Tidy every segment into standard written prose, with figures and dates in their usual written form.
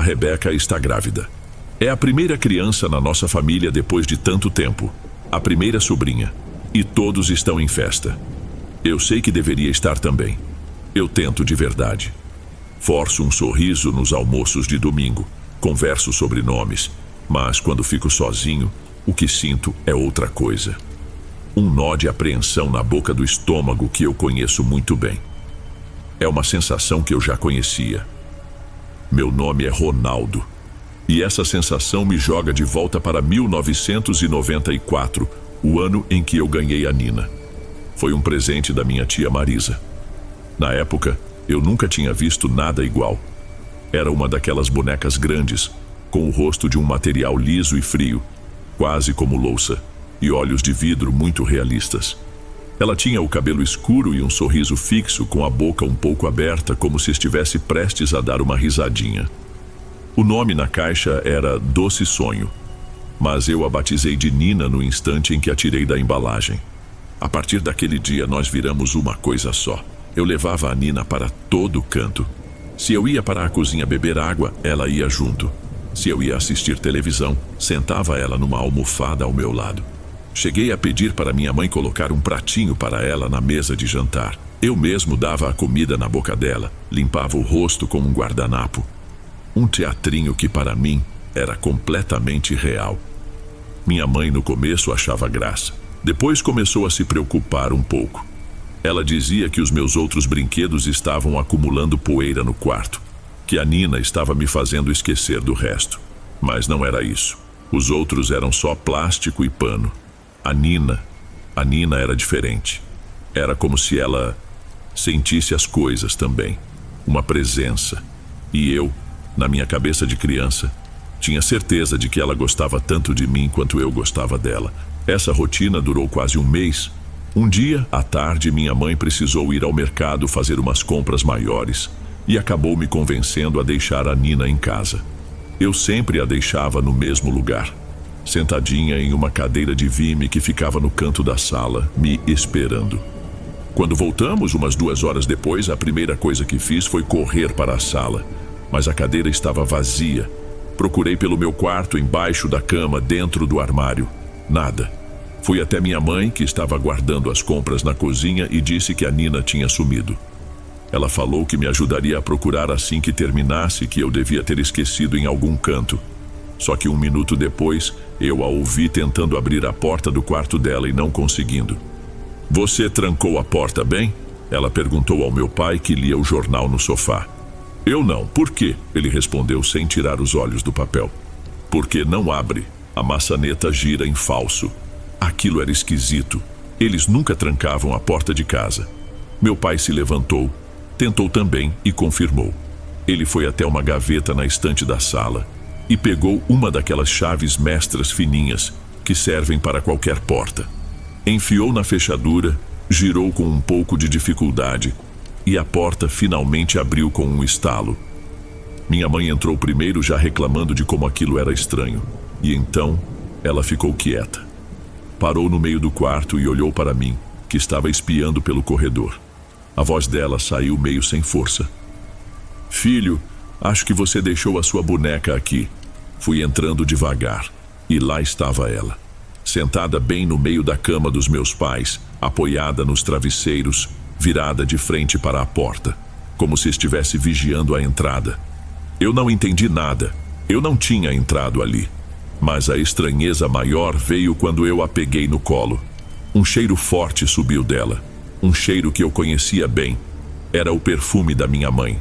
A Rebeca está grávida. É a primeira criança na nossa família depois de tanto tempo. A primeira sobrinha. E todos estão em festa. Eu sei que deveria estar também. Eu tento de verdade. Forço um sorriso nos almoços de domingo. Converso sobre nomes. Mas quando fico sozinho, o que sinto é outra coisa. Um nó de apreensão na boca do estômago que eu conheço muito bem. É uma sensação que eu já conhecia. Meu nome é Ronaldo. E essa sensação me joga de volta para 1994, o ano em que eu ganhei a Nina. Foi um presente da minha tia Marisa. Na época, eu nunca tinha visto nada igual. Era uma daquelas bonecas grandes, com o rosto de um material liso e frio, quase como louça, e olhos de vidro muito realistas. Ela tinha o cabelo escuro e um sorriso fixo, com a boca um pouco aberta, como se estivesse prestes a dar uma risadinha. O nome na caixa era Doce Sonho, mas eu a batizei de Nina no instante em que a tirei da embalagem. A partir daquele dia, nós viramos uma coisa só. Eu levava a Nina para todo canto. Se eu ia para a cozinha beber água, ela ia junto. Se eu ia assistir televisão, sentava ela numa almofada ao meu lado. Cheguei a pedir para minha mãe colocar um pratinho para ela na mesa de jantar. Eu mesmo dava a comida na boca dela, limpava o rosto com um guardanapo. Um teatrinho que para mim era completamente real. Minha mãe no começo achava graça. Depois começou a se preocupar um pouco. Ela dizia que os meus outros brinquedos estavam acumulando poeira no quarto, que a Nina estava me fazendo esquecer do resto. Mas não era isso. Os outros eram só plástico e pano. A Nina era diferente. Era como se ela sentisse as coisas também. Uma presença. E eu, na minha cabeça de criança, tinha certeza de que ela gostava tanto de mim quanto eu gostava dela. Essa rotina durou quase um mês. Um dia, à tarde, minha mãe precisou ir ao mercado fazer umas compras maiores e acabou me convencendo a deixar a Nina em casa. Eu sempre a deixava no mesmo lugar, sentadinha em uma cadeira de vime que ficava no canto da sala, me esperando. Quando voltamos, umas 2 horas depois, a primeira coisa que fiz foi correr para a sala, mas a cadeira estava vazia. Procurei pelo meu quarto, embaixo da cama, dentro do armário. Nada. Fui até minha mãe, que estava guardando as compras na cozinha, e disse que a Nina tinha sumido. Ela falou que me ajudaria a procurar assim que terminasse, que eu devia ter esquecido em algum canto. Só que 1 minuto depois, eu a ouvi tentando abrir a porta do quarto dela e não conseguindo. "Você trancou a porta bem?" Ela perguntou ao meu pai, que lia o jornal no sofá. "Eu não. Por quê?" Ele respondeu sem tirar os olhos do papel. "Porque não abre. A maçaneta gira em falso." Aquilo era esquisito. Eles nunca trancavam a porta de casa. Meu pai se levantou, tentou também e confirmou. Ele foi até uma gaveta na estante da sala e pegou uma daquelas chaves mestras fininhas que servem para qualquer porta. Enfiou na fechadura, girou com um pouco de dificuldade e a porta finalmente abriu com um estalo. Minha mãe entrou primeiro, já reclamando de como aquilo era estranho, e então ela ficou quieta. Parou no meio do quarto e olhou para mim, que estava espiando pelo corredor. A voz dela saiu meio sem força. "Filho, acho que você deixou a sua boneca aqui." Fui entrando devagar, e lá estava ela, sentada bem no meio da cama dos meus pais, apoiada nos travesseiros, virada de frente para a porta, como se estivesse vigiando a entrada. Eu não entendi nada. Eu não tinha entrado ali. Mas a estranheza maior veio quando eu a peguei no colo. Um cheiro forte subiu dela. Um cheiro que eu conhecia bem. Era o perfume da minha mãe.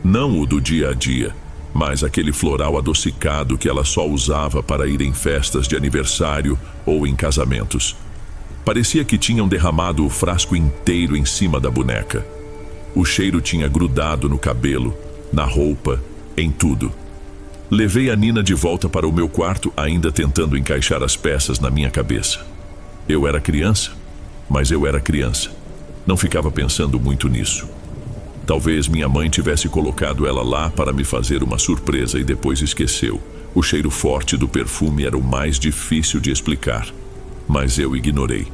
Não o do dia a dia, mas aquele floral adocicado que ela só usava para ir em festas de aniversário ou em casamentos. Parecia que tinham derramado o frasco inteiro em cima da boneca. O cheiro tinha grudado no cabelo, na roupa, em tudo. Levei a Nina de volta para o meu quarto, ainda tentando encaixar as peças na minha cabeça. Eu era criança, mas eu era criança. Não ficava pensando muito nisso. Talvez minha mãe tivesse colocado ela lá para me fazer uma surpresa e depois esqueceu. O cheiro forte do perfume era o mais difícil de explicar, mas eu ignorei.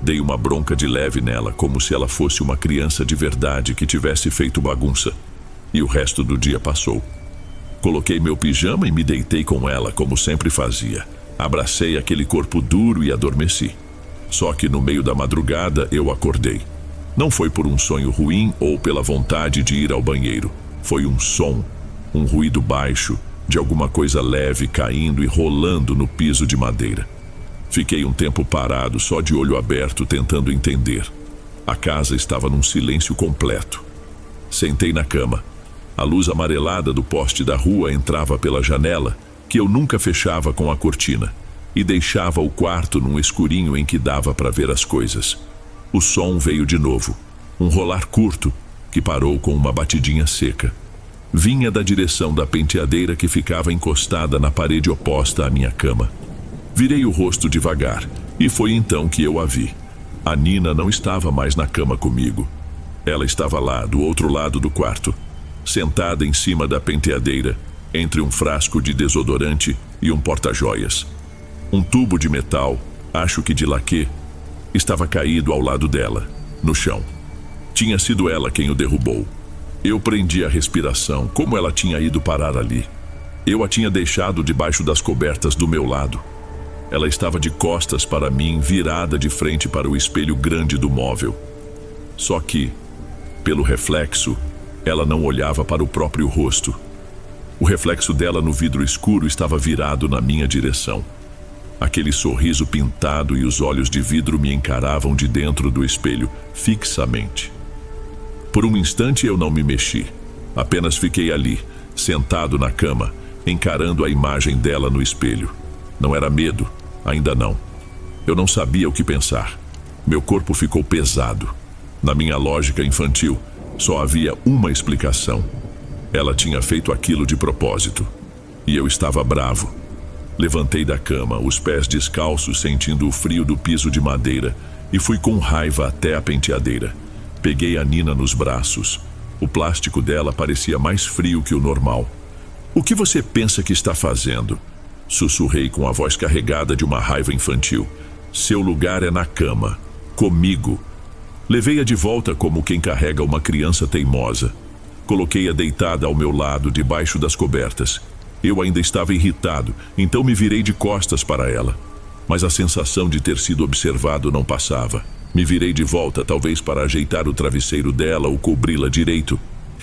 Dei uma bronca de leve nela, como se ela fosse uma criança de verdade que tivesse feito bagunça. E o resto do dia passou. Coloquei meu pijama e me deitei com ela, como sempre fazia. Abracei aquele corpo duro e adormeci. Só que no meio da madrugada eu acordei. Não foi por um sonho ruim ou pela vontade de ir ao banheiro. Foi um som, um ruído baixo, de alguma coisa leve caindo e rolando no piso de madeira. Fiquei um tempo parado, só de olho aberto, tentando entender. A casa estava num silêncio completo. Sentei na cama. A luz amarelada do poste da rua entrava pela janela, que eu nunca fechava com a cortina, e deixava o quarto num escurinho em que dava para ver as coisas. O som veio de novo, um rolar curto, que parou com uma batidinha seca. Vinha da direção da penteadeira que ficava encostada na parede oposta à minha cama. Virei o rosto devagar, e foi então que eu a vi. A Nina não estava mais na cama comigo. Ela estava lá, do outro lado do quarto, sentada em cima da penteadeira, entre um frasco de desodorante e um porta-joias. Um tubo de metal, acho que de laquê, estava caído ao lado dela, no chão. Tinha sido ela quem o derrubou. Eu prendi a respiração. Como ela tinha ido parar ali? Eu a tinha deixado debaixo das cobertas do meu lado. Ela estava de costas para mim, virada de frente para o espelho grande do móvel. Só que, pelo reflexo, ela não olhava para o próprio rosto. O reflexo dela no vidro escuro estava virado na minha direção. Aquele sorriso pintado e os olhos de vidro me encaravam de dentro do espelho, fixamente. Por um instante eu não me mexi. Apenas fiquei ali, sentado na cama, encarando a imagem dela no espelho. Não era medo, ainda não. Eu não sabia o que pensar. Meu corpo ficou pesado. Na minha lógica infantil, só havia uma explicação. Ela tinha feito aquilo de propósito. E eu estava bravo. Levantei da cama, os pés descalços, sentindo o frio do piso de madeira, e fui com raiva até a penteadeira. Peguei a Nina nos braços. O plástico dela parecia mais frio que o normal. "O que você pensa que está fazendo?" Sussurrei com a voz carregada de uma raiva infantil. "Seu lugar é na cama, comigo." Levei-a de volta como quem carrega uma criança teimosa. Coloquei-a deitada ao meu lado, debaixo das cobertas. Eu ainda estava irritado, então me virei de costas para ela. Mas a sensação de ter sido observado não passava. Me virei de volta, talvez para ajeitar o travesseiro dela ou cobri-la direito.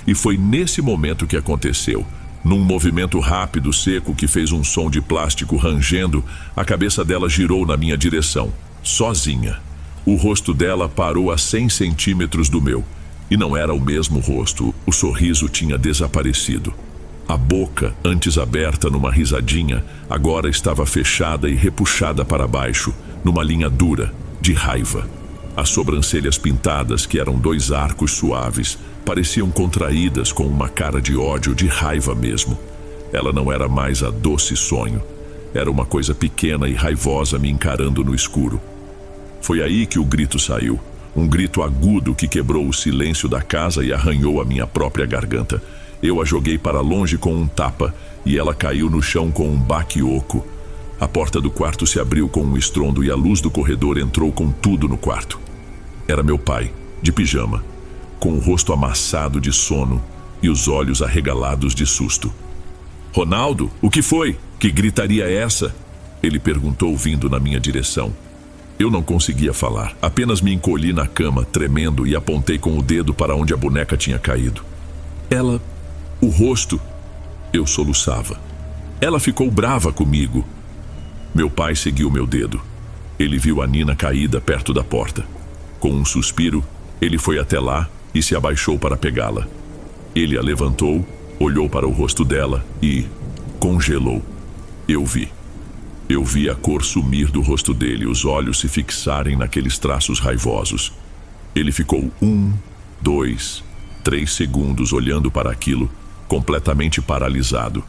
E foi nesse momento que aconteceu. Num movimento rápido, seco, que fez um som de plástico rangendo, a cabeça dela girou na minha direção, sozinha. O rosto dela parou a 100 centímetros do meu. E não era o mesmo rosto, o sorriso tinha desaparecido. A boca, antes aberta numa risadinha, agora estava fechada e repuxada para baixo, numa linha dura, de raiva. As sobrancelhas pintadas, que eram 2 arcos suaves, pareciam contraídas com uma cara de ódio, de raiva mesmo. Ela não era mais a doce sonho. Era uma coisa pequena e raivosa me encarando no escuro. Foi aí que o grito saiu. Um grito agudo que quebrou o silêncio da casa e arranhou a minha própria garganta. Eu a joguei para longe com um tapa e ela caiu no chão com um baque oco. A porta do quarto se abriu com um estrondo e a luz do corredor entrou com tudo no quarto. Era meu pai, de pijama, com o rosto amassado de sono e os olhos arregalados de susto. "Ronaldo, o que foi? Que gritaria é essa?" Ele perguntou, vindo na minha direção. Eu não conseguia falar, apenas me encolhi na cama, tremendo, e apontei com o dedo para onde a boneca tinha caído. "Ela... o rosto..." Eu soluçava. "Ela ficou brava comigo." Meu pai seguiu meu dedo. Ele viu a Nina caída perto da porta. Com um suspiro, ele foi até lá e se abaixou para pegá-la. Ele a levantou, olhou para o rosto dela e congelou. Eu vi a cor sumir do rosto dele, os olhos se fixarem naqueles traços raivosos. Ele ficou 1, 2, 3 segundos olhando para aquilo, completamente paralisado.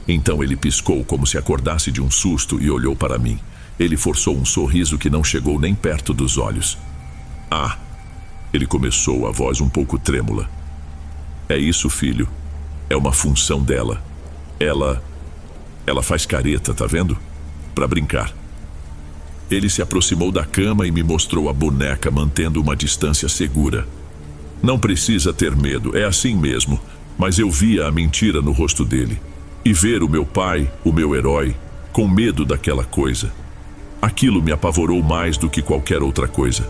Então ele piscou como se acordasse de um susto e olhou para mim. Ele forçou um sorriso que não chegou nem perto dos olhos. "Ah!" Ele começou, a voz um pouco trêmula. "É isso, filho. É uma função dela. Ela faz careta, tá vendo? Para brincar." Ele se aproximou da cama e me mostrou a boneca, mantendo uma distância segura. "Não precisa ter medo, é assim mesmo." Mas eu via a mentira no rosto dele. E ver o meu pai, o meu herói, com medo daquela coisa. Aquilo me apavorou mais do que qualquer outra coisa.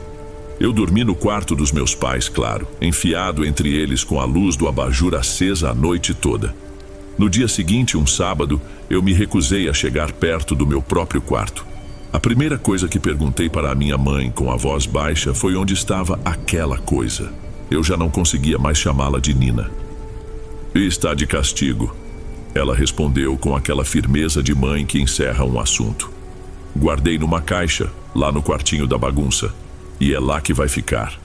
Eu dormi no quarto dos meus pais, claro, enfiado entre eles com a luz do abajur acesa a noite toda. No dia seguinte, um sábado, eu me recusei a chegar perto do meu próprio quarto. A primeira coisa que perguntei para a minha mãe, com a voz baixa, foi onde estava aquela coisa. Eu já não conseguia mais chamá-la de Nina. "Está de castigo", ela respondeu com aquela firmeza de mãe que encerra um assunto. "Guardei numa caixa, lá no quartinho da bagunça, e é lá que vai ficar."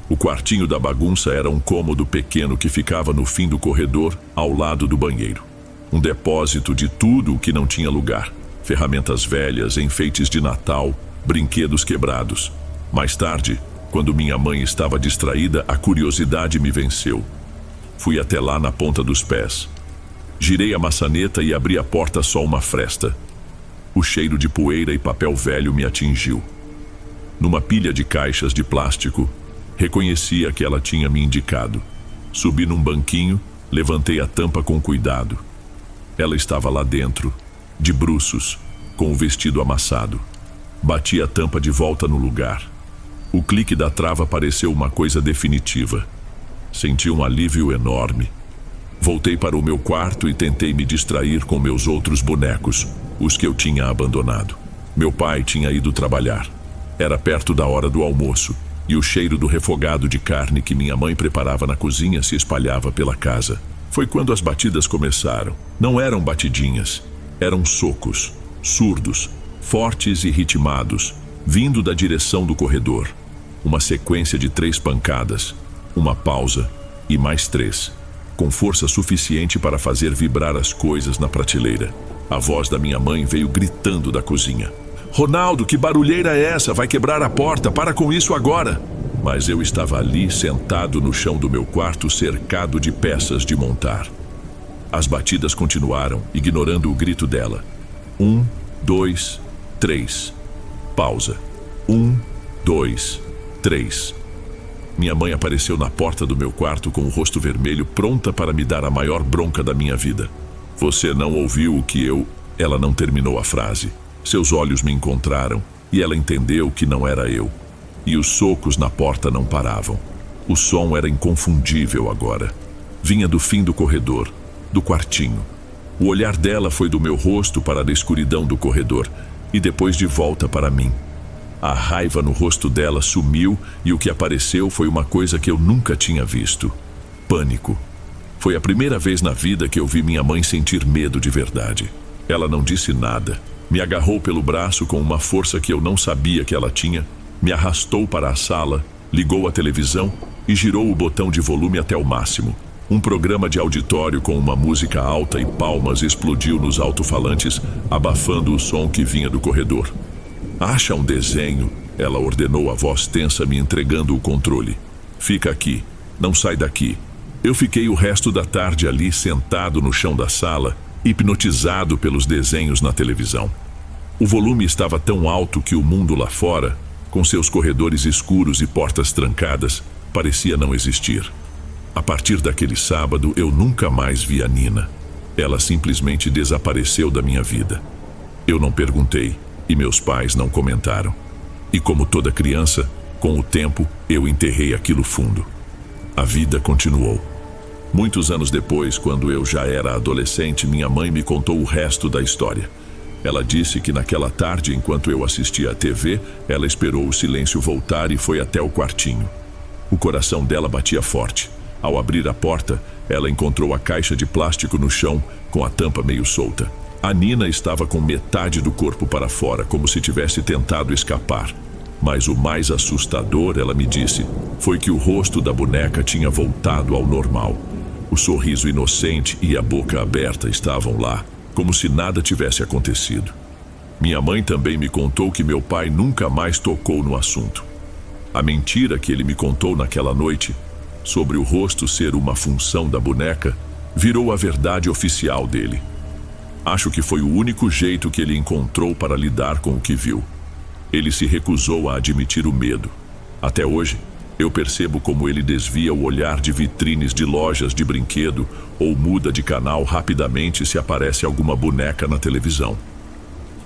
O quartinho da bagunça era um cômodo pequeno que ficava no fim do corredor, ao lado do banheiro. Um depósito de tudo o que não tinha lugar. Ferramentas velhas, enfeites de Natal, brinquedos quebrados. Mais tarde, quando minha mãe estava distraída, a curiosidade me venceu. Fui até lá na ponta dos pés. Girei a maçaneta e abri a porta só uma fresta. O cheiro de poeira e papel velho me atingiu. Numa pilha de caixas de plástico, reconheci a que ela tinha me indicado. Subi num banquinho, levantei a tampa com cuidado. Ela estava lá dentro, de bruços, com o vestido amassado. Bati a tampa de volta no lugar. O clique da trava pareceu uma coisa definitiva. Senti um alívio enorme. Voltei para o meu quarto e tentei me distrair com meus outros bonecos, os que eu tinha abandonado. Meu pai tinha ido trabalhar. Era perto da hora do almoço, e o cheiro do refogado de carne que minha mãe preparava na cozinha se espalhava pela casa. Foi quando as batidas começaram. Não eram batidinhas, eram socos, surdos, fortes e ritmados, vindo da direção do corredor. Uma sequência de 3 pancadas, uma pausa e mais 3, com força suficiente para fazer vibrar as coisas na prateleira. A voz da minha mãe veio gritando da cozinha. "Ronaldo, que barulheira é essa? Vai quebrar a porta, para com isso agora!" Mas eu estava ali, sentado no chão do meu quarto, cercado de peças de montar. As batidas continuaram, ignorando o grito dela. 1, 2, 3. Pausa. 1, 2, 3. Minha mãe apareceu na porta do meu quarto com o rosto vermelho, pronta para me dar a maior bronca da minha vida. "Você não ouviu o que eu..." Ela não terminou a frase. Seus olhos me encontraram e ela entendeu que não era eu. E os socos na porta não paravam. O som era inconfundível agora. Vinha do fim do corredor, do quartinho. O olhar dela foi do meu rosto para a escuridão do corredor e depois de volta para mim. A raiva no rosto dela sumiu e o que apareceu foi uma coisa que eu nunca tinha visto: pânico. Foi a primeira vez na vida que eu vi minha mãe sentir medo de verdade. Ela não disse nada. Me agarrou pelo braço com uma força que eu não sabia que ela tinha, me arrastou para a sala, ligou a televisão e girou o botão de volume até o máximo. Um programa de auditório com uma música alta e palmas explodiu nos alto-falantes, abafando o som que vinha do corredor. "Acha um desenho", ela ordenou, a voz tensa, me entregando o controle. "Fica aqui, não sai daqui." Eu fiquei o resto da tarde ali, sentado no chão da sala, hipnotizado pelos desenhos na televisão. O volume estava tão alto que o mundo lá fora, com seus corredores escuros e portas trancadas, parecia não existir. A partir daquele sábado, eu nunca mais vi a Nina. Ela simplesmente desapareceu da minha vida. Eu não perguntei e meus pais não comentaram. E como toda criança, com o tempo, eu enterrei aquilo fundo. A vida continuou. Muitos anos depois, quando eu já era adolescente, minha mãe me contou o resto da história. Ela disse que naquela tarde, enquanto eu assistia à TV, ela esperou o silêncio voltar e foi até o quartinho. O coração dela batia forte. Ao abrir a porta, ela encontrou a caixa de plástico no chão, com a tampa meio solta. A Nina estava com metade do corpo para fora, como se tivesse tentado escapar. Mas o mais assustador, ela me disse, foi que o rosto da boneca tinha voltado ao normal. O sorriso inocente e a boca aberta estavam lá, como se nada tivesse acontecido. Minha mãe também me contou que meu pai nunca mais tocou no assunto. A mentira que ele me contou naquela noite, sobre o rosto ser uma função da boneca, virou a verdade oficial dele. Acho que foi o único jeito que ele encontrou para lidar com o que viu. Ele se recusou a admitir o medo. Até hoje, Eu percebo como ele desvia o olhar de vitrines de lojas de brinquedo ou muda de canal rapidamente se aparece alguma boneca na televisão.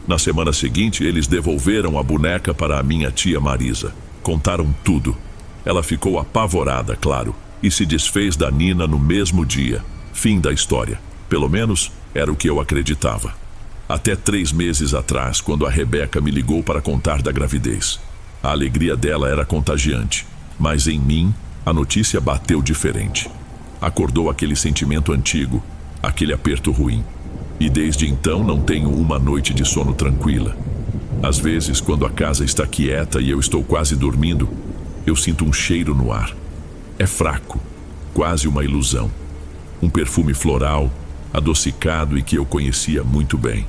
Na semana seguinte, eles devolveram a boneca para a minha tia Marisa. Contaram tudo. Ela ficou apavorada, claro, e se desfez da Nina no mesmo dia. Fim da história. Pelo menos, era o que eu acreditava. Até 3 meses atrás, quando a Rebeca me ligou para contar da gravidez. A alegria dela era contagiante, mas em mim, a notícia bateu diferente. Acordou aquele sentimento antigo, aquele aperto ruim. E desde então não tenho uma noite de sono tranquila. Às vezes, quando a casa está quieta e eu estou quase dormindo, eu sinto um cheiro no ar. É fraco, quase uma ilusão. Um perfume floral, adocicado e que eu conhecia muito bem.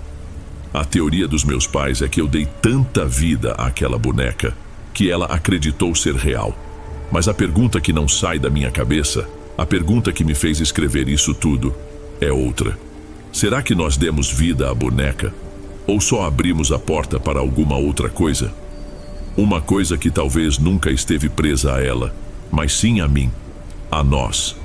A teoria dos meus pais é que eu dei tanta vida àquela boneca que ela acreditou ser real. Mas a pergunta que não sai da minha cabeça, a pergunta que me fez escrever isso tudo, é outra. Será que nós demos vida à boneca? Ou só abrimos a porta para alguma outra coisa? Uma coisa que talvez nunca esteve presa a ela, mas sim a mim, a nós.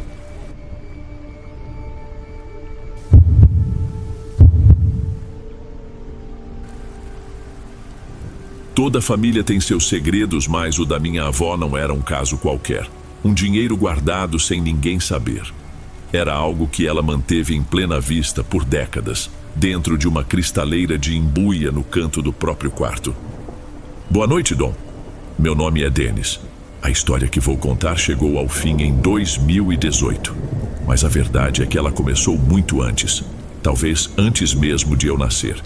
Toda família tem seus segredos, mas o da minha avó não era um caso qualquer. Um dinheiro guardado sem ninguém saber. Era algo que ela manteve em plena vista por décadas, dentro de uma cristaleira de embuia no canto do próprio quarto. Boa noite, Dom. Meu nome é Denis. A história que vou contar chegou ao fim em 2018. Mas a verdade é que ela começou muito antes. Talvez antes mesmo de eu nascer.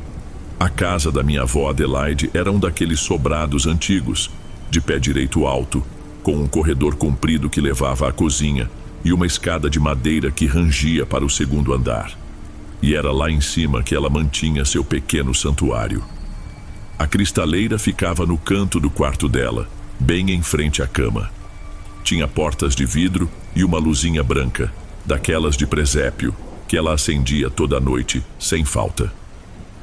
A casa da minha avó Adelaide era um daqueles sobrados antigos, de pé direito alto, com um corredor comprido que levava à cozinha e uma escada de madeira que rangia para o segundo andar. E era lá em cima que ela mantinha seu pequeno santuário. A cristaleira ficava no canto do quarto dela, bem em frente à cama. Tinha portas de vidro e uma luzinha branca, daquelas de presépio, que ela acendia toda noite, sem falta.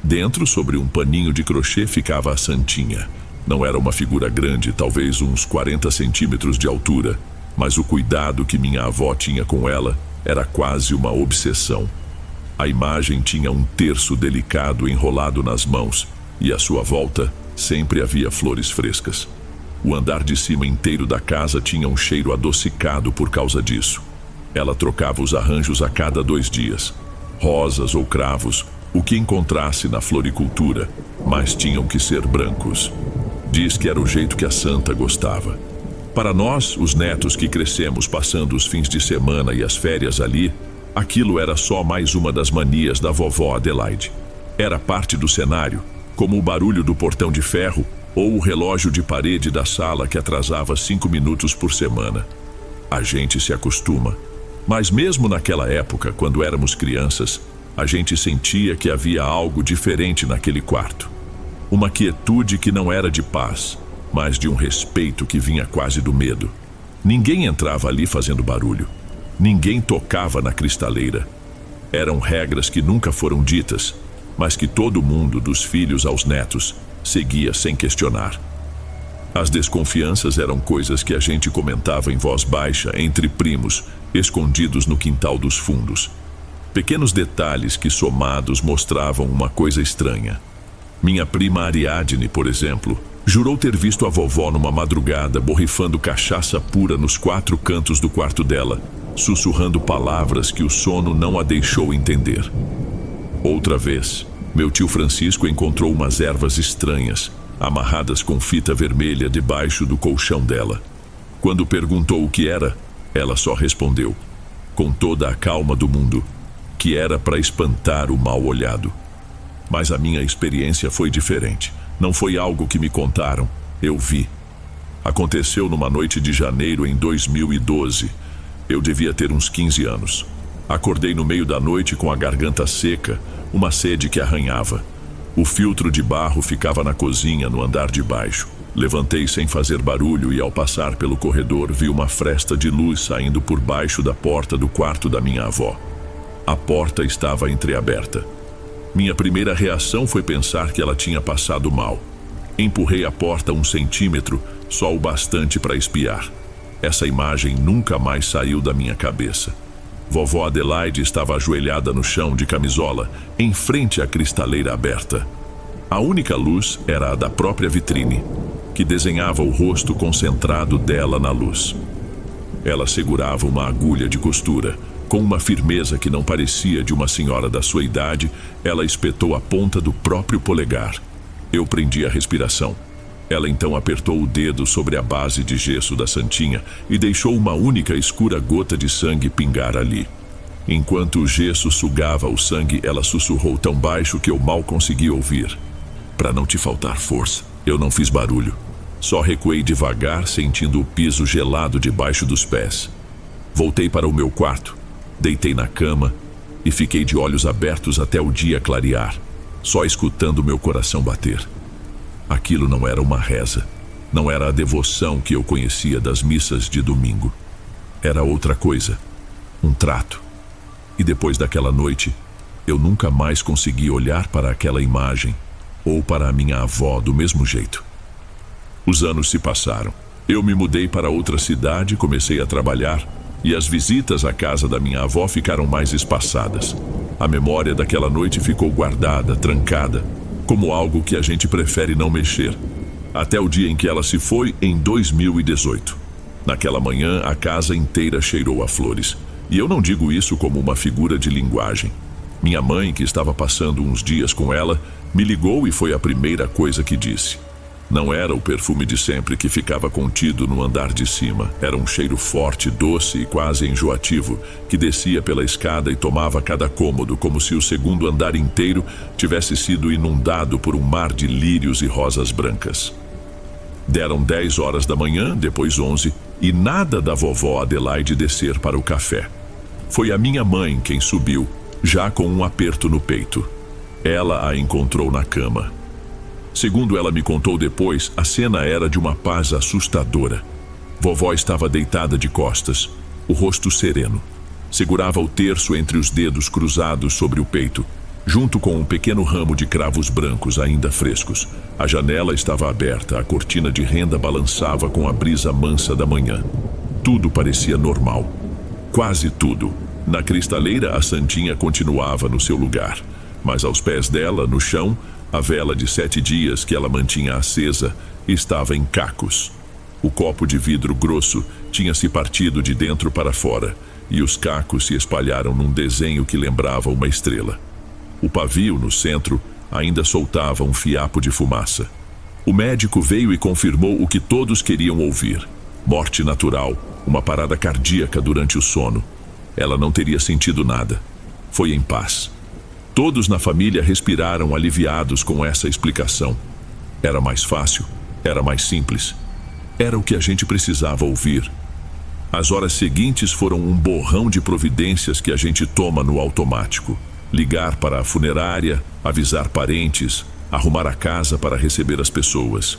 Dentro, sobre um paninho de crochê, ficava a santinha. Não era uma figura grande, talvez uns 40 centímetros de altura, mas o cuidado que minha avó tinha com ela era quase uma obsessão. A imagem tinha um terço delicado enrolado nas mãos, e à sua volta sempre havia flores frescas. O andar de cima inteiro da casa tinha um cheiro adocicado por causa disso. Ela trocava os arranjos a cada 2 dias. Rosas ou cravos, o que encontrasse na floricultura, mas tinham que ser brancos. Diz que era o jeito que a santa gostava. Para nós, os netos que crescemos passando os fins de semana e as férias ali, aquilo era só mais uma das manias da vovó Adelaide. Era parte do cenário, como o barulho do portão de ferro ou o relógio de parede da sala que atrasava 5 minutos por semana. A gente se acostuma. Mas mesmo naquela época, quando éramos crianças, a gente sentia que havia algo diferente naquele quarto. Uma quietude que não era de paz, mas de um respeito que vinha quase do medo. Ninguém entrava ali fazendo barulho. Ninguém tocava na cristaleira. Eram regras que nunca foram ditas, mas que todo mundo, dos filhos aos netos, seguia sem questionar. As desconfianças eram coisas que a gente comentava em voz baixa entre primos, escondidos no quintal dos fundos. Pequenos detalhes que somados mostravam uma coisa estranha. Minha prima Ariadne, por exemplo, jurou ter visto a vovó numa madrugada borrifando cachaça pura nos 4 cantos do quarto dela, sussurrando palavras que o sono não a deixou entender. Outra vez, meu tio Francisco encontrou umas ervas estranhas, amarradas com fita vermelha debaixo do colchão dela. Quando perguntou o que era, ela só respondeu, com toda a calma do mundo, que era para espantar o mal-olhado. Mas a minha experiência foi diferente. Não foi algo que me contaram, eu vi. Aconteceu numa noite de janeiro em 2012. Eu devia ter uns 15 anos. Acordei no meio da noite com a garganta seca, uma sede que arranhava. O filtro de barro ficava na cozinha, no andar de baixo. Levantei sem fazer barulho e, ao passar pelo corredor, vi uma fresta de luz saindo por baixo da porta do quarto da minha avó. A porta estava entreaberta. Minha primeira reação foi pensar que ela tinha passado mal. Empurrei a porta 1 centímetro, só o bastante para espiar. Essa imagem nunca mais saiu da minha cabeça. Vovó Adelaide estava ajoelhada no chão de camisola, em frente à cristaleira aberta. A única luz era a da própria vitrine, que desenhava o rosto concentrado dela na luz. Ela segurava uma agulha de costura. Com uma firmeza que não parecia de uma senhora da sua idade, ela espetou a ponta do próprio polegar. Eu prendi a respiração. Ela então apertou o dedo sobre a base de gesso da santinha e deixou uma única escura gota de sangue pingar ali. Enquanto o gesso sugava o sangue, ela sussurrou tão baixo que eu mal consegui ouvir. Para não te faltar força, eu não fiz barulho. Só recuei devagar, sentindo o piso gelado debaixo dos pés. Voltei para o meu quarto. Deitei na cama e fiquei de olhos abertos até o dia clarear, só escutando meu coração bater. Aquilo não era uma reza, não era a devoção que eu conhecia das missas de domingo. Era outra coisa, um trato. E depois daquela noite, eu nunca mais consegui olhar para aquela imagem ou para a minha avó do mesmo jeito. Os anos se passaram. Eu me mudei para outra cidade, comecei a trabalhar. E as visitas à casa da minha avó ficaram mais espaçadas. A memória daquela noite ficou guardada, trancada, como algo que a gente prefere não mexer. Até o dia em que ela se foi, em 2018. Naquela manhã, a casa inteira cheirou a flores. E eu não digo isso como uma figura de linguagem. Minha mãe, que estava passando uns dias com ela, me ligou e foi a primeira coisa que disse. Não era o perfume de sempre que ficava contido no andar de cima. Era um cheiro forte, doce e quase enjoativo, que descia pela escada e tomava cada cômodo, como se o segundo andar inteiro tivesse sido inundado por um mar de lírios e rosas brancas. Deram 10 horas da manhã, depois 11, e nada da vovó Adelaide descer para o café. Foi a minha mãe quem subiu, já com um aperto no peito. Ela a encontrou na cama. Segundo ela me contou depois, a cena era de uma paz assustadora. Vovó estava deitada de costas, o rosto sereno. Segurava o terço entre os dedos cruzados sobre o peito, junto com um pequeno ramo de cravos brancos ainda frescos. A janela estava aberta, a cortina de renda balançava com a brisa mansa da manhã. Tudo parecia normal. Quase tudo. Na cristaleira, a santinha continuava no seu lugar, mas aos pés dela, no chão, a vela de 7 dias que ela mantinha acesa estava em cacos. O copo de vidro grosso tinha se partido de dentro para fora, e os cacos se espalharam num desenho que lembrava uma estrela. O pavio, no centro, ainda soltava um fiapo de fumaça. O médico veio e confirmou o que todos queriam ouvir. Morte natural, uma parada cardíaca durante o sono. Ela não teria sentido nada. Foi em paz. Todos na família respiraram aliviados com essa explicação. Era mais fácil, era mais simples. Era o que a gente precisava ouvir. As horas seguintes foram um borrão de providências que a gente toma no automático. Ligar para a funerária, avisar parentes, arrumar a casa para receber as pessoas.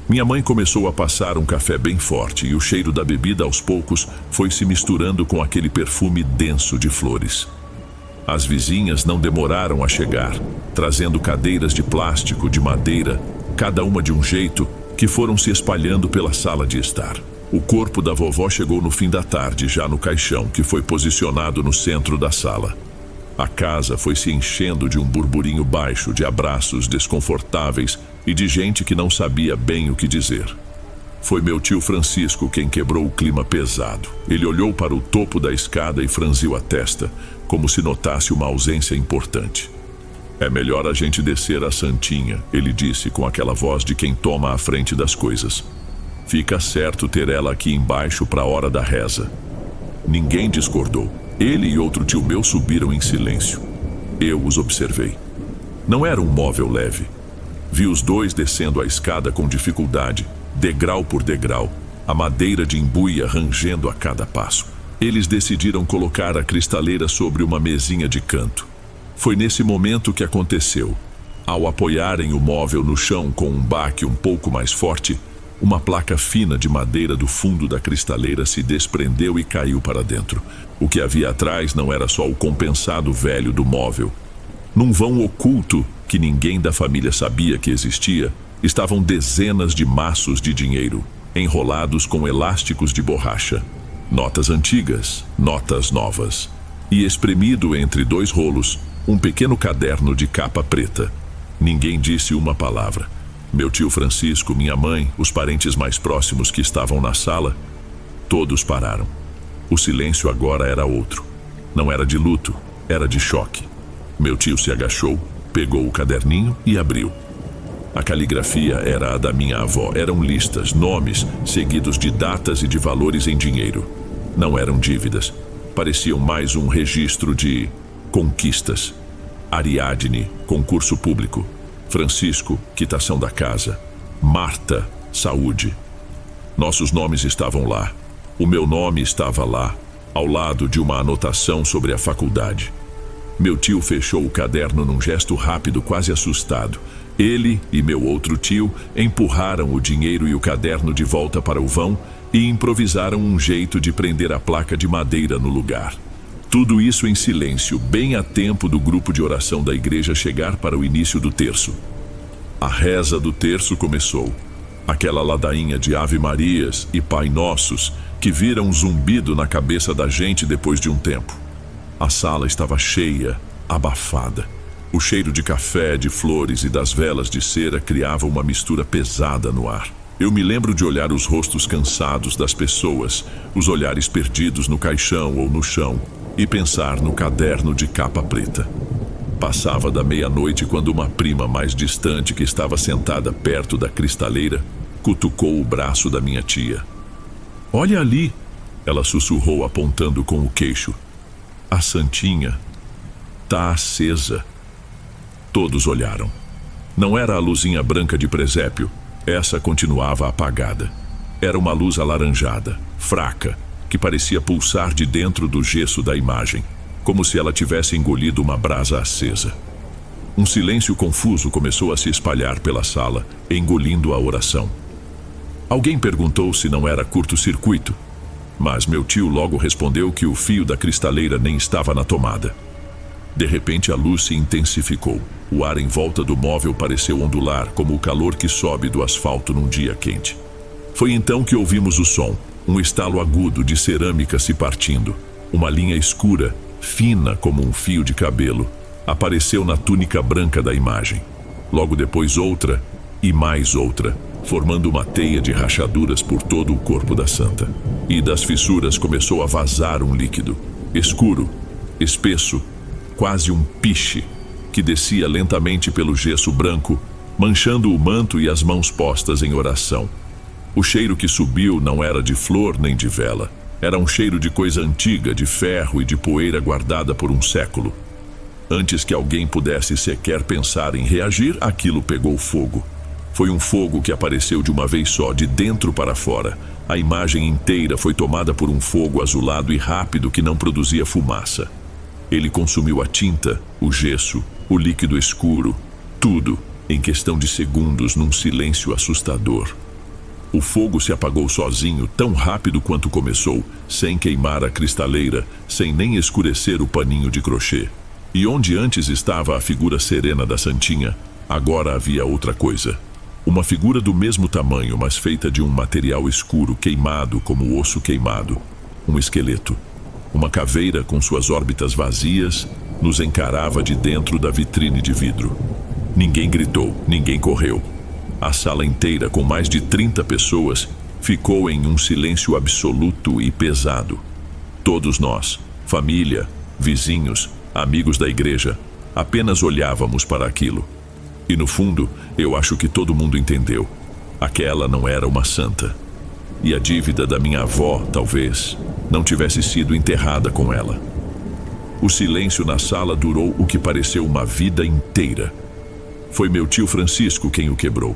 Minha mãe começou a passar um café bem forte e o cheiro da bebida aos poucos foi se misturando com aquele perfume denso de flores. As vizinhas não demoraram a chegar, trazendo cadeiras de plástico, de madeira, cada uma de um jeito, que foram se espalhando pela sala de estar. O corpo da vovó chegou no fim da tarde, já no caixão, que foi posicionado no centro da sala. A casa foi se enchendo de um burburinho baixo, de abraços desconfortáveis e de gente que não sabia bem o que dizer. Foi meu tio Francisco quem quebrou o clima pesado. Ele olhou para o topo da escada e franziu a testa, como se notasse uma ausência importante. É melhor a gente descer a santinha, ele disse com aquela voz de quem toma a frente das coisas. Fica certo ter ela aqui embaixo para a hora da reza. Ninguém discordou. Ele e outro tio meu subiram em silêncio. Eu os observei. Não era um móvel leve. Vi os dois descendo a escada com dificuldade, degrau por degrau, a madeira de embuia rangendo a cada passo. Eles decidiram colocar a cristaleira sobre uma mesinha de canto. Foi nesse momento que aconteceu. Ao apoiarem o móvel no chão com um baque um pouco mais forte, uma placa fina de madeira do fundo da cristaleira se desprendeu e caiu para dentro. O que havia atrás não era só o compensado velho do móvel. Num vão oculto, que ninguém da família sabia que existia, estavam dezenas de maços de dinheiro. enrolados com elásticos de borracha, notas antigas, notas novas, e espremido entre 2 rolos, um pequeno caderno de capa preta. Ninguém disse uma palavra. Meu tio Francisco, minha mãe, os parentes mais próximos que estavam na sala, todos pararam. O silêncio agora era outro. Não era de luto, era de choque. Meu tio se agachou, pegou o caderninho e abriu. A caligrafia era a da minha avó. Eram listas, nomes, seguidos de datas e de valores em dinheiro. Não eram dívidas. Pareciam mais um registro de conquistas. Ariadne, concurso público. Francisco, quitação da casa. Marta, saúde. Nossos nomes estavam lá. O meu nome estava lá, ao lado de uma anotação sobre a faculdade. Meu tio fechou o caderno num gesto rápido, quase assustado. Ele e meu outro tio empurraram o dinheiro e o caderno de volta para o vão e improvisaram um jeito de prender a placa de madeira no lugar. Tudo isso em silêncio, bem a tempo do grupo de oração da igreja chegar para o início do terço. A reza do terço começou. Aquela ladainha de Ave Marias e Pai Nossos que vira um zumbido na cabeça da gente depois de um tempo. A sala estava cheia, abafada. O cheiro de café, de flores e das velas de cera criava uma mistura pesada no ar. Eu me lembro de olhar os rostos cansados das pessoas, os olhares perdidos no caixão ou no chão, e pensar no caderno de capa preta. Passava da meia-noite quando uma prima mais distante que estava sentada perto da cristaleira cutucou o braço da minha tia. "Olha ali", ela sussurrou apontando com o queixo. "A santinha tá acesa." Todos olharam. Não era a luzinha branca de presépio. Essa continuava apagada. Era uma luz alaranjada, fraca, que parecia pulsar de dentro do gesso da imagem, como se ela tivesse engolido uma brasa acesa. Um silêncio confuso começou a se espalhar pela sala, engolindo a oração. Alguém perguntou se não era curto-circuito, mas meu tio logo respondeu que o fio da cristaleira nem estava na tomada. De repente a luz se intensificou. O ar em volta do móvel pareceu ondular, como o calor que sobe do asfalto num dia quente. Foi então que ouvimos o som, um estalo agudo de cerâmica se partindo. Uma linha escura, fina como um fio de cabelo, apareceu na túnica branca da imagem. Logo depois outra, e mais outra, formando uma teia de rachaduras por todo o corpo da santa. E das fissuras começou a vazar um líquido, escuro, espesso, quase um piche, que descia lentamente pelo gesso branco, manchando o manto e as mãos postas em oração. O cheiro que subiu não era de flor nem de vela. Era um cheiro de coisa antiga, de ferro e de poeira guardada por um século. Antes que alguém pudesse sequer pensar em reagir, aquilo pegou fogo. Foi um fogo que apareceu de uma vez só, de dentro para fora. A imagem inteira foi tomada por um fogo azulado e rápido que não produzia fumaça. Ele consumiu a tinta, o gesso, o líquido escuro, tudo, em questão de segundos, num silêncio assustador. O fogo se apagou sozinho, tão rápido quanto começou, sem queimar a cristaleira, sem nem escurecer o paninho de crochê. E onde antes estava a figura serena da santinha, agora havia outra coisa. Uma figura do mesmo tamanho, mas feita de um material escuro, queimado como osso queimado. Um esqueleto. Uma caveira com suas órbitas vazias nos encarava de dentro da vitrine de vidro. Ninguém gritou, ninguém correu. A sala inteira, com mais de 30 pessoas, ficou em um silêncio absoluto e pesado. Todos nós, família, vizinhos, amigos da igreja, apenas olhávamos para aquilo. E no fundo, eu acho que todo mundo entendeu. Aquela não era uma santa. E a dívida da minha avó, talvez, não tivesse sido enterrada com ela. O silêncio na sala durou o que pareceu uma vida inteira. Foi meu tio Francisco quem o quebrou.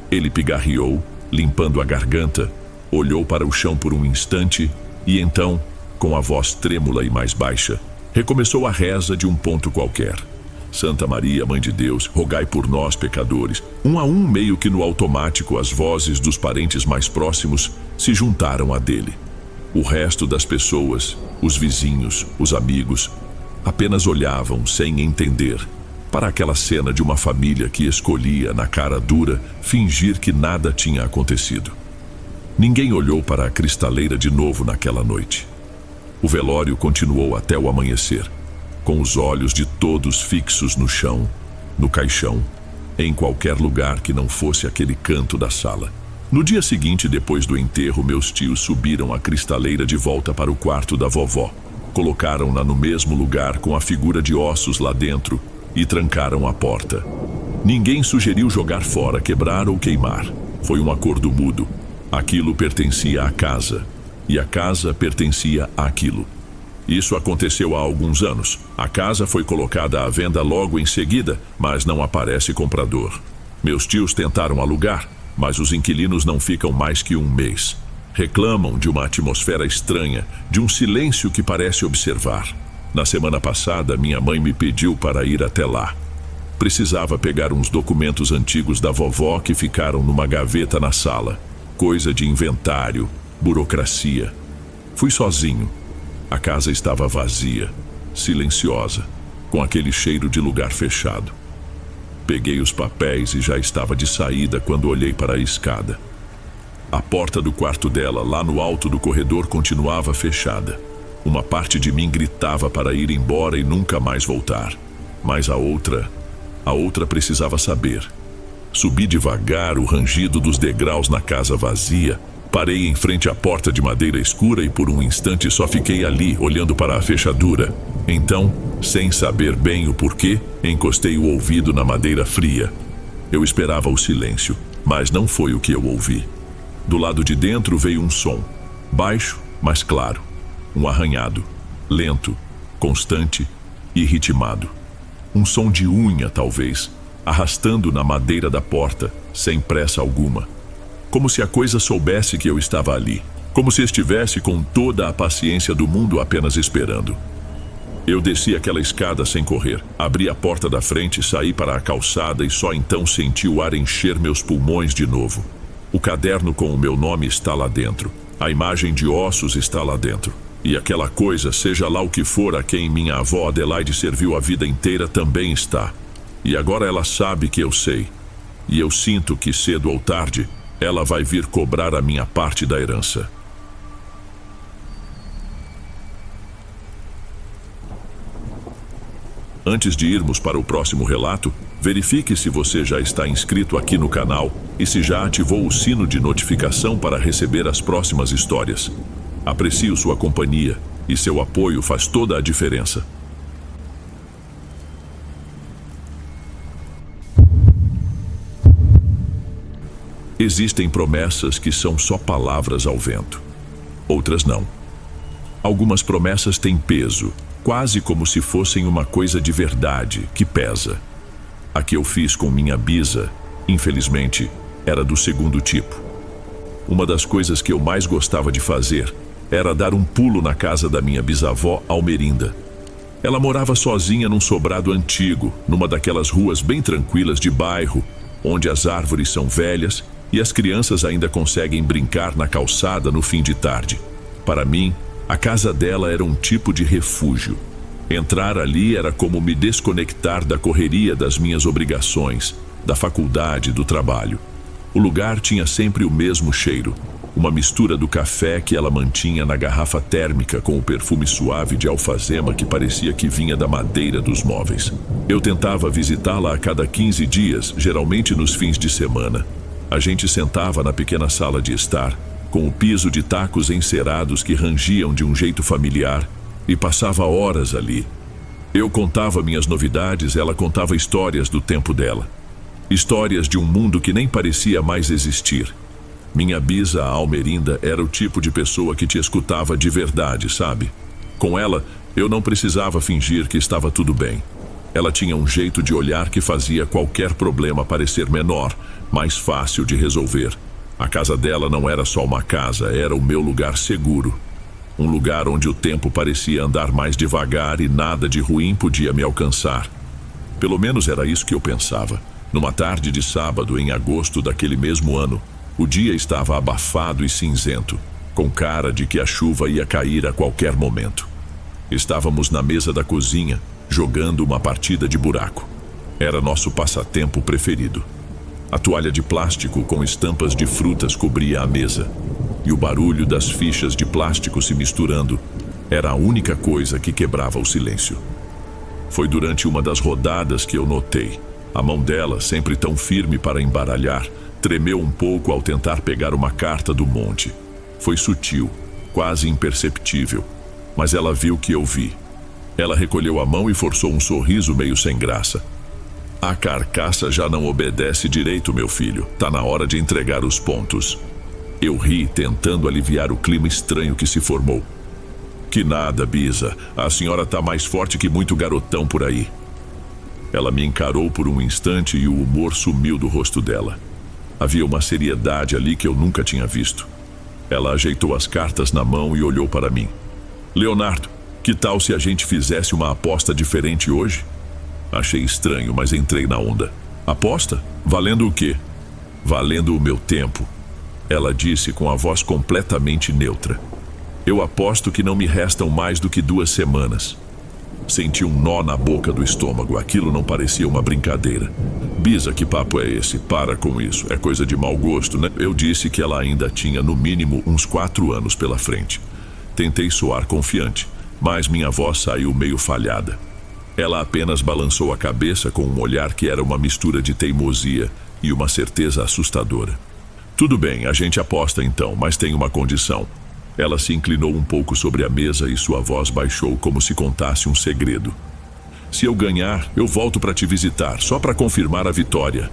Ele pigarreou, limpando a garganta, olhou para o chão por um instante e então, com a voz trêmula e mais baixa, recomeçou a reza de um ponto qualquer. Santa Maria, Mãe de Deus, rogai por nós, pecadores. Um a um, meio que no automático, as vozes dos parentes mais próximos se juntaram à dele. O resto das pessoas, os vizinhos, os amigos, apenas olhavam sem entender para aquela cena de uma família que escolhia, na cara dura, fingir que nada tinha acontecido. Ninguém olhou para a cristaleira de novo naquela noite. O velório continuou até o amanhecer, com os olhos de todos fixos no chão, no caixão, em qualquer lugar que não fosse aquele canto da sala. No dia seguinte, depois do enterro, meus tios subiram a cristaleira de volta para o quarto da vovó. Colocaram-na no mesmo lugar com a figura de ossos lá dentro e trancaram a porta. Ninguém sugeriu jogar fora, quebrar ou queimar. Foi um acordo mudo. Aquilo pertencia à casa e a casa pertencia àquilo. Isso aconteceu há alguns anos. A casa foi colocada à venda logo em seguida, mas não aparece comprador. Meus tios tentaram alugar, mas os inquilinos não ficam mais que um mês. Reclamam de uma atmosfera estranha, de um silêncio que parece observar. Na semana passada, minha mãe me pediu para ir até lá. Precisava pegar uns documentos antigos da vovó que ficaram numa gaveta na sala. Coisa de inventário, burocracia. Fui sozinho. A casa estava vazia, silenciosa, com aquele cheiro de lugar fechado. Peguei os papéis e já estava de saída quando olhei para a escada. A porta do quarto dela, lá no alto do corredor, continuava fechada. Uma parte de mim gritava para ir embora e nunca mais voltar. Mas a outra precisava saber. Subi devagar o rangido dos degraus na casa vazia. Parei em frente à porta de madeira escura e por um instante só fiquei ali, olhando para a fechadura. Então, sem saber bem o porquê, encostei o ouvido na madeira fria. Eu esperava o silêncio, mas não foi o que eu ouvi. Do lado de dentro veio um som, baixo, mas claro. Um arranhado, lento, constante e ritmado. Um som de unha, talvez, arrastando na madeira da porta, sem pressa alguma. Como se a coisa soubesse que eu estava ali. Como se estivesse com toda a paciência do mundo apenas esperando. Eu desci aquela escada sem correr. Abri a porta da frente, saí para a calçada e só então senti o ar encher meus pulmões de novo. O caderno com o meu nome está lá dentro. A imagem de ossos está lá dentro. E aquela coisa, seja lá o que for, a quem minha avó Adelaide serviu a vida inteira, também está. E agora ela sabe que eu sei. E eu sinto que cedo ou tarde ela vai vir cobrar a minha parte da herança. Antes de irmos para o próximo relato, verifique se você já está inscrito aqui no canal e se já ativou o sino de notificação para receber as próximas histórias. Aprecio sua companhia e seu apoio faz toda a diferença. Existem promessas que são só palavras ao vento. Outras não. Algumas promessas têm peso, quase como se fossem uma coisa de verdade, que pesa. A que eu fiz com minha bisa, infelizmente, era do segundo tipo. Uma das coisas que eu mais gostava de fazer era dar um pulo na casa da minha bisavó Almerinda. Ela morava sozinha num sobrado antigo, numa daquelas ruas bem tranquilas de bairro, onde as árvores são velhas e as crianças ainda conseguem brincar na calçada no fim de tarde. Para mim, a casa dela era um tipo de refúgio. Entrar ali era como me desconectar da correria das minhas obrigações, da faculdade, do trabalho. O lugar tinha sempre o mesmo cheiro, uma mistura do café que ela mantinha na garrafa térmica com o perfume suave de alfazema que parecia que vinha da madeira dos móveis. Eu tentava visitá-la a cada 15 dias, geralmente nos fins de semana. A gente sentava na pequena sala de estar, com o piso de tacos encerados que rangiam de um jeito familiar, e passava horas ali. Eu contava minhas novidades, ela contava histórias do tempo dela. Histórias de um mundo que nem parecia mais existir. Minha bisa, a Almerinda, era o tipo de pessoa que te escutava de verdade, sabe? Com ela, eu não precisava fingir que estava tudo bem. Ela tinha um jeito de olhar que fazia qualquer problema parecer menor, mais fácil de resolver. A casa dela não era só uma casa, era o meu lugar seguro. Um lugar onde o tempo parecia andar mais devagar e nada de ruim podia me alcançar. Pelo menos era isso que eu pensava. Numa tarde de sábado, em agosto daquele mesmo ano, o dia estava abafado e cinzento, com cara de que a chuva ia cair a qualquer momento. Estávamos na mesa da cozinha, jogando uma partida de buraco. Era nosso passatempo preferido. A toalha de plástico com estampas de frutas cobria a mesa. e o barulho das fichas de plástico se misturando era a única coisa que quebrava o silêncio. Foi durante uma das rodadas que eu notei. A mão dela, sempre tão firme para embaralhar, tremeu um pouco ao tentar pegar uma carta do monte. Foi sutil, quase imperceptível, mas ela viu que eu vi. Ela recolheu a mão e forçou um sorriso meio sem graça. A carcaça já não obedece direito, meu filho. Tá na hora de entregar os pontos. Eu ri, tentando aliviar o clima estranho que se formou. Que nada, Bisa. A senhora tá mais forte que muito garotão por aí. Ela me encarou por um instante e o humor sumiu do rosto dela. Havia uma seriedade ali que eu nunca tinha visto. Ela ajeitou as cartas na mão e olhou para mim. Leonardo, que tal se a gente fizesse uma aposta diferente hoje? Achei estranho, mas entrei na onda. Aposta? Valendo o quê? Valendo o meu tempo. Ela disse com a voz completamente neutra. Eu aposto que não me restam mais do que 2 semanas. Senti um nó na boca do estômago. Aquilo não parecia uma brincadeira. Bisa, que papo é esse? Para com isso. É coisa de mau gosto, né? Eu disse que ela ainda tinha no mínimo uns 4 anos pela frente. Tentei soar confiante, mas minha voz saiu meio falhada. Ela apenas balançou a cabeça com um olhar que era uma mistura de teimosia e uma certeza assustadora. Tudo bem, a gente aposta então, mas tem uma condição. Ela se inclinou um pouco sobre a mesa e sua voz baixou como se contasse um segredo. Se eu ganhar, eu volto para te visitar, só para confirmar a vitória.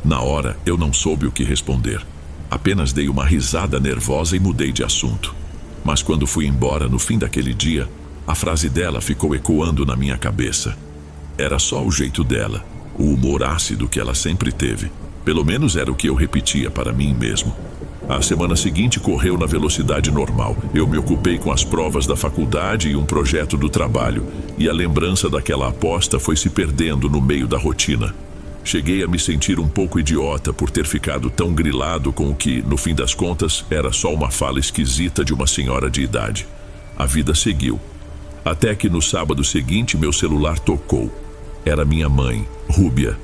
Na hora, eu não soube o que responder. Apenas dei uma risada nervosa e mudei de assunto. Mas quando fui embora no fim daquele dia, a frase dela ficou ecoando na minha cabeça. Era só o jeito dela, o humor ácido que ela sempre teve. Pelo menos era o que eu repetia para mim mesmo. A semana seguinte correu na velocidade normal. Eu me ocupei com as provas da faculdade e um projeto do trabalho, e a lembrança daquela aposta foi se perdendo no meio da rotina. Cheguei a me sentir um pouco idiota por ter ficado tão grilado com o que, no fim das contas, era só uma fala esquisita de uma senhora de idade. A vida seguiu. Até que no sábado seguinte meu celular tocou. Era minha mãe, Rúbia.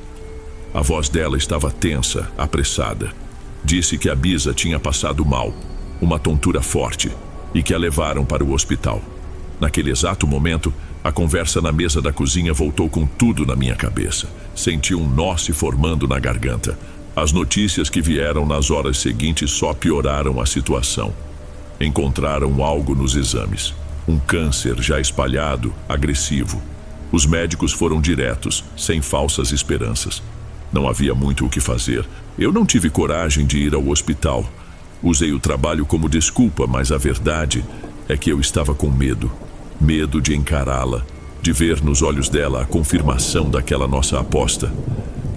A voz dela estava tensa, apressada. Disse que a Bisa tinha passado mal, uma tontura forte, e que a levaram para o hospital. Naquele exato momento, a conversa na mesa da cozinha voltou com tudo na minha cabeça. Senti um nó se formando na garganta. As notícias que vieram nas horas seguintes só pioraram a situação. Encontraram algo nos exames. Um câncer já espalhado, agressivo. Os médicos foram diretos, sem falsas esperanças. Não havia muito o que fazer. Eu não tive coragem de ir ao hospital. Usei o trabalho como desculpa, mas a verdade é que eu estava com medo. Medo de encará-la, de ver nos olhos dela a confirmação daquela nossa aposta.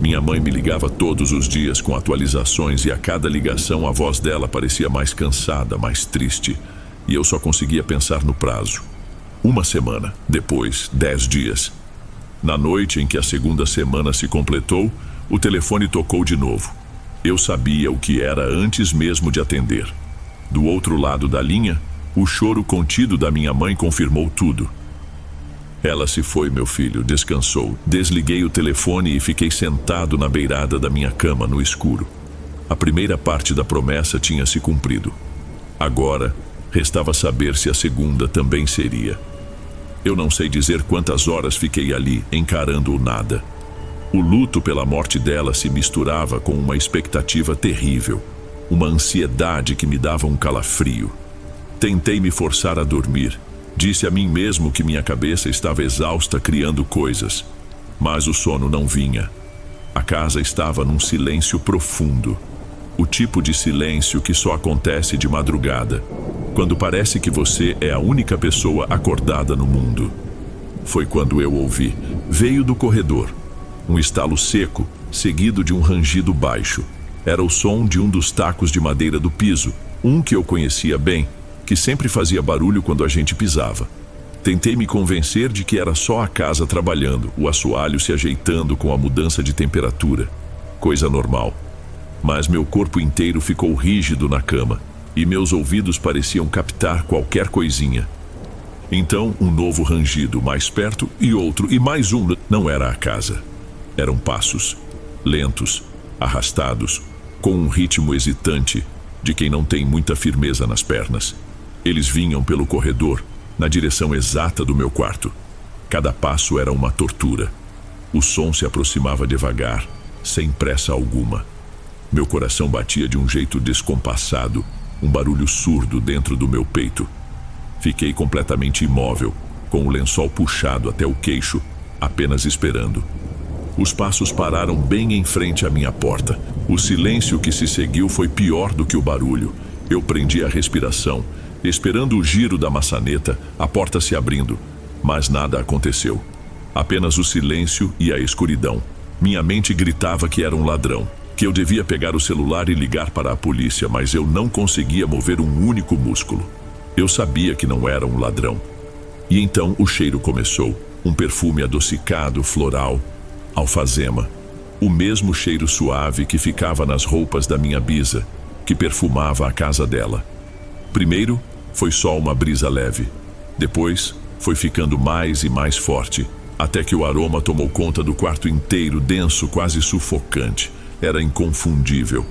Minha mãe me ligava todos os dias com atualizações e a cada ligação a voz dela parecia mais cansada, mais triste. E eu só conseguia pensar no prazo. 1 semana, depois 10 dias. Na noite em que a 2ª semana se completou, o telefone tocou de novo. Eu sabia o que era antes mesmo de atender. Do outro lado da linha, o choro contido da minha mãe confirmou tudo. Ela se foi, meu filho, descansou. Desliguei o telefone e fiquei sentado na beirada da minha cama no escuro. A primeira parte da promessa tinha se cumprido. Agora, restava saber se a segunda também seria. Eu não sei dizer quantas horas fiquei ali, encarando o nada. O luto pela morte dela se misturava com uma expectativa terrível, uma ansiedade que me dava um calafrio. Tentei me forçar a dormir. Disse a mim mesmo que minha cabeça estava exausta criando coisas, mas o sono não vinha. A casa estava num silêncio profundo, o tipo de silêncio que só acontece de madrugada, quando parece que você é a única pessoa acordada no mundo. Foi quando eu ouvi. Veio do corredor. Um estalo seco, seguido de um rangido baixo. Era o som de um dos tacos de madeira do piso, um que eu conhecia bem, que sempre fazia barulho quando a gente pisava. Tentei me convencer de que era só a casa trabalhando, o assoalho se ajeitando com a mudança de temperatura. Coisa normal. Mas meu corpo inteiro ficou rígido na cama, e meus ouvidos pareciam captar qualquer coisinha. Então, um novo rangido mais perto e outro, e mais um. Não era a casa. Eram passos, lentos, arrastados, com um ritmo hesitante, de quem não tem muita firmeza nas pernas. Eles vinham pelo corredor, na direção exata do meu quarto. Cada passo era uma tortura. O som se aproximava devagar, sem pressa alguma. Meu coração batia de um jeito descompassado, um barulho surdo dentro do meu peito. Fiquei completamente imóvel, com o lençol puxado até o queixo, apenas esperando. Os passos pararam bem em frente à minha porta. O silêncio que se seguiu foi pior do que o barulho. Eu prendi a respiração, esperando o giro da maçaneta, a porta se abrindo. Mas nada aconteceu. Apenas o silêncio e a escuridão. Minha mente gritava que era um ladrão, que eu devia pegar o celular e ligar para a polícia, mas eu não conseguia mover um único músculo. Eu sabia que não era um ladrão. E então o cheiro começou. Um perfume adocicado, floral, alfazema. O mesmo cheiro suave que ficava nas roupas da minha bisa, que perfumava a casa dela. Primeiro, foi só uma brisa leve. Depois, foi ficando mais e mais forte, até que o aroma tomou conta do quarto inteiro, denso, quase sufocante. Era inconfundível.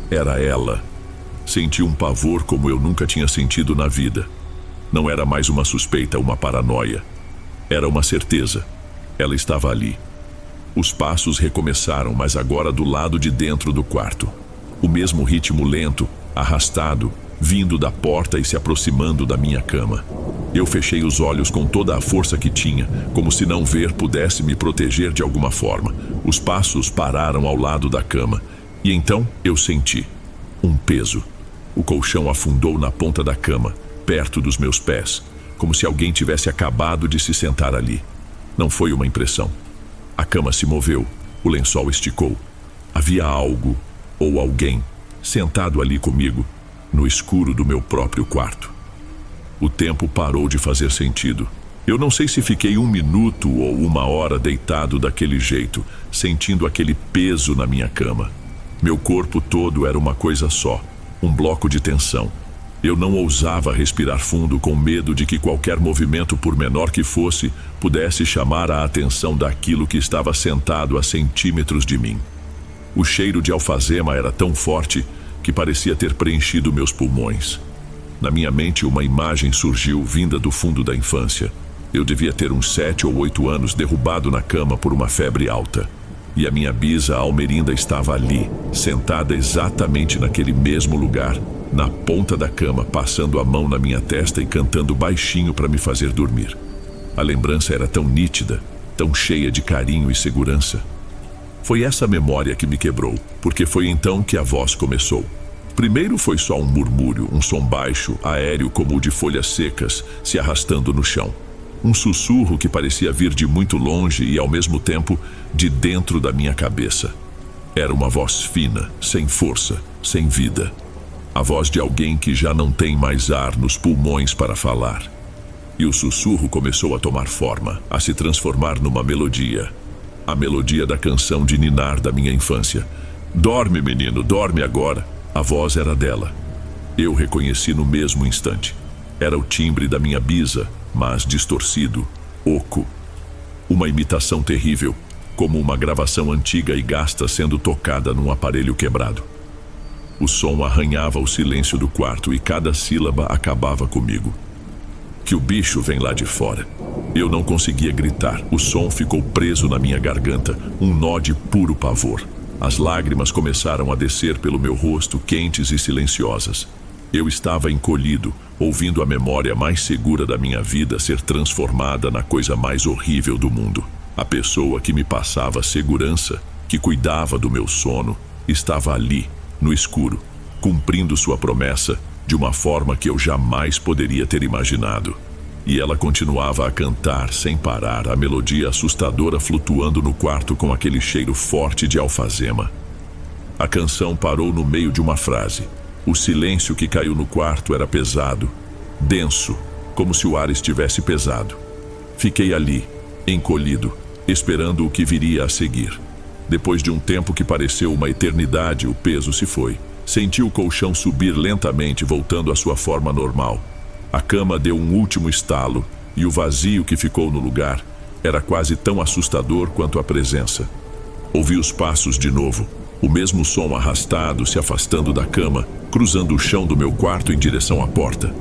Era ela. Senti um pavor como eu nunca tinha sentido na vida. Não era mais uma suspeita, uma paranoia. Era uma certeza. Ela estava ali. Os passos recomeçaram, mas agora do lado de dentro do quarto. O mesmo ritmo lento, arrastado, vindo da porta e se aproximando da minha cama. Eu fechei os olhos com toda a força que tinha, como se não ver pudesse me proteger de alguma forma. Os passos pararam ao lado da cama, e então eu senti um peso. O colchão afundou na ponta da cama, perto dos meus pés, como se alguém tivesse acabado de se sentar ali. Não foi uma impressão. A cama se moveu, o lençol esticou. Havia algo, ou alguém, sentado ali comigo, no escuro do meu próprio quarto. O tempo parou de fazer sentido. Eu não sei se fiquei 1 minuto ou 1 hora deitado daquele jeito, sentindo aquele peso na minha cama. Meu corpo todo era uma coisa só, um bloco de tensão. Eu não ousava respirar fundo com medo de que qualquer movimento, por menor que fosse, pudesse chamar a atenção daquilo que estava sentado a centímetros de mim. O cheiro de alfazema era tão forte que parecia ter preenchido meus pulmões. Na minha mente, uma imagem surgiu vinda do fundo da infância. Eu devia ter uns 7 ou 8 anos, derrubado na cama por uma febre alta. E a minha bisa, a Almerinda, estava ali, sentada exatamente naquele mesmo lugar, na ponta da cama, passando a mão na minha testa e cantando baixinho para me fazer dormir. A lembrança era tão nítida, tão cheia de carinho e segurança. Foi essa memória que me quebrou, porque foi então que a voz começou. Primeiro foi só um murmúrio, um som baixo, aéreo como o de folhas secas, se arrastando no chão. Um sussurro que parecia vir de muito longe e, ao mesmo tempo, de dentro da minha cabeça. Era uma voz fina, sem força, sem vida. A voz de alguém que já não tem mais ar nos pulmões para falar. E o sussurro começou a tomar forma, a se transformar numa melodia. A melodia da canção de ninar da minha infância. Dorme, menino, dorme agora. A voz era dela. Eu reconheci no mesmo instante. Era o timbre da minha bisa, mas distorcido, oco. Uma imitação terrível, como uma gravação antiga e gasta sendo tocada num aparelho quebrado. O som arranhava o silêncio do quarto e cada sílaba acabava comigo. Que o bicho vem lá de fora. Eu não conseguia gritar. O som ficou preso na minha garganta, um nó de puro pavor. As lágrimas começaram a descer pelo meu rosto, quentes e silenciosas. Eu estava encolhido, ouvindo a memória mais segura da minha vida ser transformada na coisa mais horrível do mundo. A pessoa que me passava segurança, que cuidava do meu sono, estava ali, no escuro, cumprindo sua promessa de uma forma que eu jamais poderia ter imaginado. E ela continuava a cantar sem parar, a melodia assustadora flutuando no quarto com aquele cheiro forte de alfazema. A canção parou no meio de uma frase. O silêncio que caiu no quarto era pesado, denso, como se o ar estivesse pesado. Fiquei ali, encolhido, esperando o que viria a seguir. Depois de um tempo que pareceu uma eternidade, o peso se foi. Senti o colchão subir lentamente, voltando à sua forma normal. A cama deu um último estalo, e o vazio que ficou no lugar era quase tão assustador quanto a presença. Ouvi os passos de novo, O mesmo som arrastado se afastando da cama, cruzando o chão do meu quarto em direção à porta.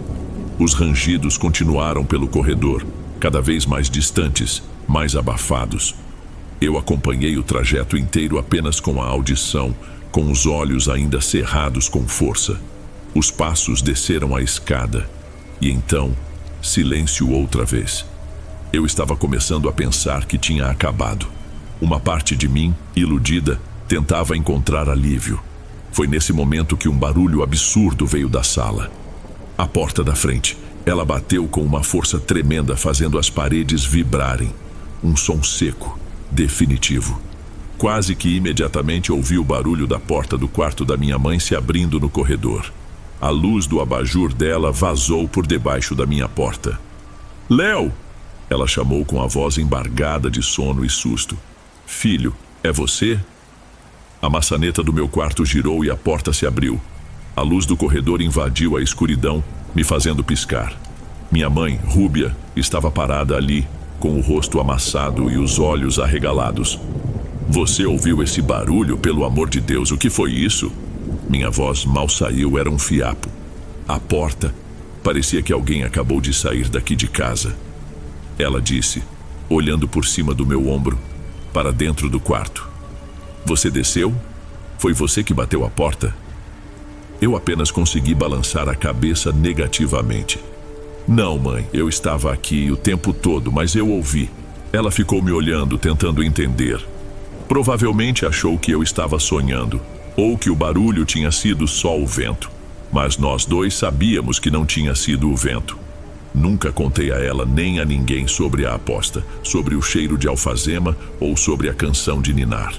Os rangidos continuaram pelo corredor, cada vez mais distantes, mais abafados. Eu acompanhei o trajeto inteiro apenas com a audição, com os olhos ainda cerrados com força. Os passos desceram a escada. E então, silêncio outra vez. Eu estava começando a pensar que tinha acabado. Uma parte de mim, iludida, tentava encontrar alívio. Foi nesse momento que um barulho absurdo veio da sala. A porta da frente. Ela bateu com uma força tremenda, fazendo as paredes vibrarem. Um som seco, definitivo. Quase que imediatamente ouvi o barulho da porta do quarto da minha mãe se abrindo no corredor. A luz do abajur dela vazou por debaixo da minha porta. Léo! Ela chamou com a voz embargada de sono e susto. Filho, é você? A maçaneta do meu quarto girou e a porta se abriu. A luz do corredor invadiu a escuridão, me fazendo piscar. Minha mãe, Rúbia, estava parada ali, com o rosto amassado e os olhos arregalados. Você ouviu esse barulho, pelo amor de Deus, o que foi isso? Minha voz mal saiu, era um fiapo. A porta, parecia que alguém acabou de sair daqui de casa. Ela disse, olhando por cima do meu ombro, para dentro do quarto. Você desceu? Foi você que bateu a porta? Eu apenas consegui balançar a cabeça negativamente. Não, mãe, eu estava aqui o tempo todo, mas eu ouvi. Ela ficou me olhando, tentando entender. Provavelmente achou que eu estava sonhando, ou que o barulho tinha sido só o vento. Mas nós dois sabíamos que não tinha sido o vento. Nunca contei a ela nem a ninguém sobre a aposta, sobre o cheiro de alfazema ou sobre a canção de ninar.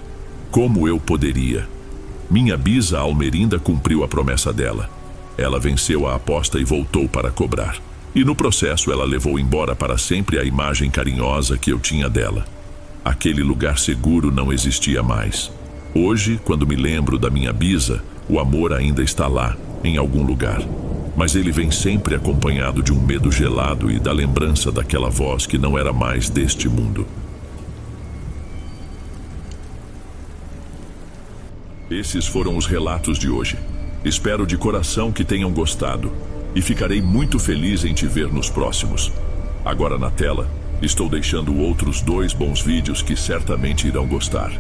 Como eu poderia? Minha bisa Almerinda cumpriu a promessa dela. Ela venceu a aposta e voltou para cobrar. E no processo ela levou embora para sempre a imagem carinhosa que eu tinha dela. Aquele lugar seguro não existia mais. Hoje, quando me lembro da minha bisa, o amor ainda está lá, em algum lugar. Mas ele vem sempre acompanhado de um medo gelado e da lembrança daquela voz que não era mais deste mundo. Esses foram os relatos de hoje. Espero de coração que tenham gostado. E ficarei muito feliz em te ver nos próximos. Agora na tela, estou deixando outros 2 bons vídeos que certamente irão gostar.